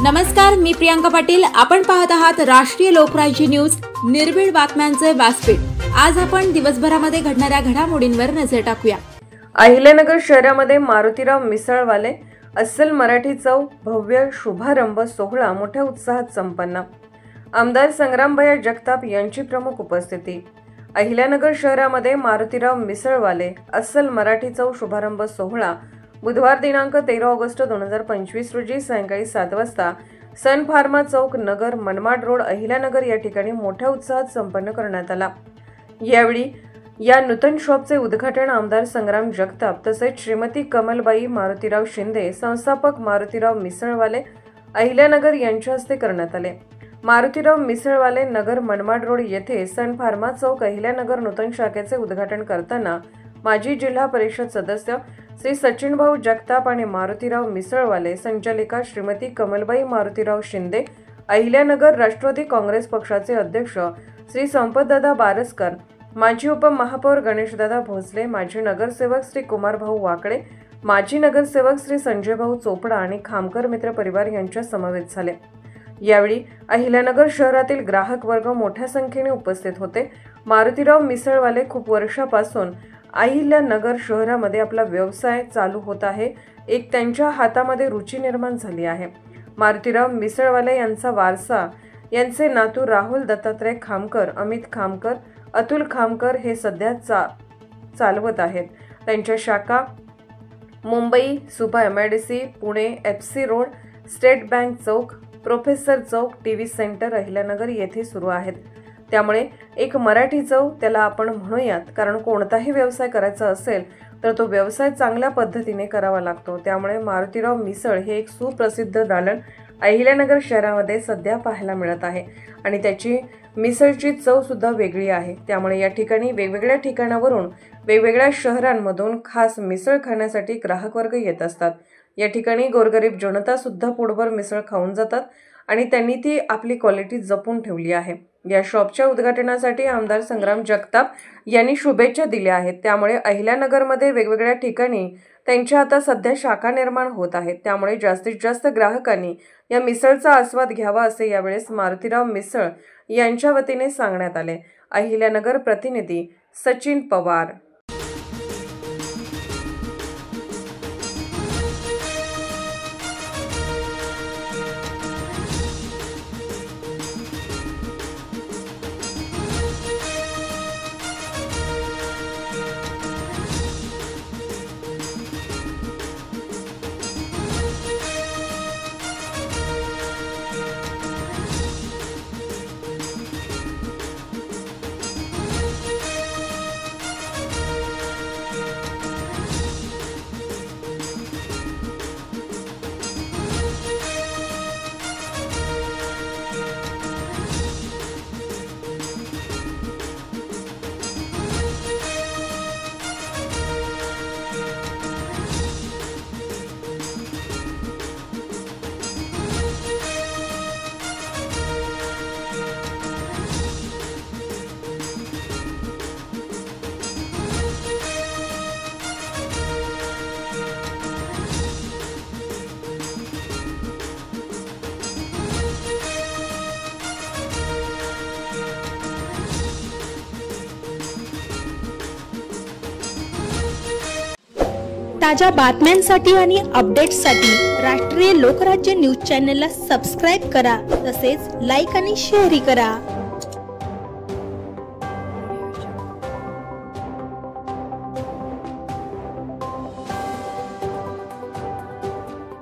नमस्कार, मी प्रियांका पाटील। आपण पाहत आहात राष्ट्रीय लोकराज्य न्यूज, निर्भीड बातम्यांचे व्यासपीठ। आज आपण दिवसभरामध्ये घडणाऱ्या घडामोडींवर नजर टाकूया। अहिल्यानगर शहरामध्ये मारुतीराव मिसळवाले अस्सल मराठी चव भव्य शुभारंभ सोहळा मोठ्या उत्साहात संपन्न। आमदार संग्रामभैया जगताप यांची प्रमुख उपस्थिती। अहिल्यानगर शहरामध्ये मारुतीराव मिसळवाले अस्सल मराठी चव शुभारंभ सोहळा बुधवार दिनांक 13 ऑगस्ट 2025 रोजी सायंकाळी 7 वाजता सन फार्मा चौक नगर मनमाड रोड अहिल्यानगर या ठिकाणी मोठ्या उत्साहात संपन्न करण्यात आला। यावेळी या नूतन शॉपचे उद्घाटन आमदार संग्राम जगताप तसेच श्रीमती कमलबाई मारुतीराव शिंदे, संस्थापक मारुतीराव मिसळवाले अहिल्यानगर यांच्या हस्ते करण्यात आले। मारुतीराव मिसळवाले नगर मनमाड रोड येथे सन फार्मा चौक अहिल्यानगर नूतन शाखेचे उद्घाटन करताना माजी जिल्हा परिषद सदस्य श्री सचिनभाऊ जगताप आणि मारुतीराव मिसळवाले, संचालिका श्रीमती कमलबाई मारुतीराव शिंदे, अहिल्यानगर राष्ट्रवादी काँग्रेस पक्षाचे अध्यक्ष श्री संपतदादा बारसकर, माजी उपमहापौर गणेशदादा भोसले, माजी नगरसेवक श्री कुमारभाऊ वाकडे, माजी नगरसेवक श्री संजयभाऊ चोपडा आणि खामकर मित्र परिवार यांच्या समवेत झाले। यावेळी अहिल्यानगर शहरातील ग्राहक वर्ग मोठ्या संख्येने उपस्थित होते। मारुतीराव मिसळवाले खूप वर्षापासून अहिल्यानगर शहरामध्ये आपला व्यवसाय चालू होत आहे। एक त्यांच्या हातामध्ये रुची निर्माण झाली आहे। मारुतीराव मिसळवाले यांचा वारसा यांचे नातू राहुल दत्तात्रय खामकर, अमित खामकर, अतुल खामकर हे सध्या चालवत आहेत। त्यांच्या शाखा मुंबई, सुभा MIDC, Pune, FC road, state bank चौक, प्रोफेसर चौक, TV सेंटर अहिल्यानगर येथे सुरू आहेत। त्यामुळे एक मराठी चव त्याला आपण म्हणूयात, कारण कोणताही व्यवसाय करायचा असेल तर तो व्यवसाय चांगल्या पद्धतीने करावा लागतो। त्यामुळे मारुतीराव मिसळ हे एक सुप्रसिद्ध दालन अहिल्यानगर शहरामध्ये सध्या पाहायला मिळत आहे आणि त्याची मिसळची चव सुद्धा वेगळी आहे। त्यामुळे या ठिकाणी वेगवेगळ्या ठिकाणावरून वेगवेगळ्या शहरांमधून खास मिसळ खाण्यासाठी ग्राहक वर्ग येत असतात। या ठिकाणी गोरगरीब जनता सुद्धा पोटभर मिसळ खाऊन जातात आणि त्यांनी ती आपली क्वालिटी जपून ठेवली आहे। या शॉपच्या उद्घाटनासाठी आमदार संग्राम जगताप यांनी शुभेच्छा दिल्या आहेत। त्यामुळे अहिल्यानगरमध्ये वेगवेगळ्या ठिकाणी त्यांच्या आता सध्या शाखा निर्माण होत आहेत। त्यामुळे जास्तीत जास्त ग्राहकांनी या मिसळचा आस्वाद घ्यावा असे यावेळेस मारुतीराव मिसळ यांच्या वतीने सांगण्यात आले। अहिल्यानगर प्रतिनिधी सचिन पवार। ताज्या बातम्यांसाठी आणि अपडेट्ससाठी राष्ट्रीय लोकराज्य न्यूज चॅनलला सबस्क्राइब करा, तसेच लाईक आणि शेअर करा।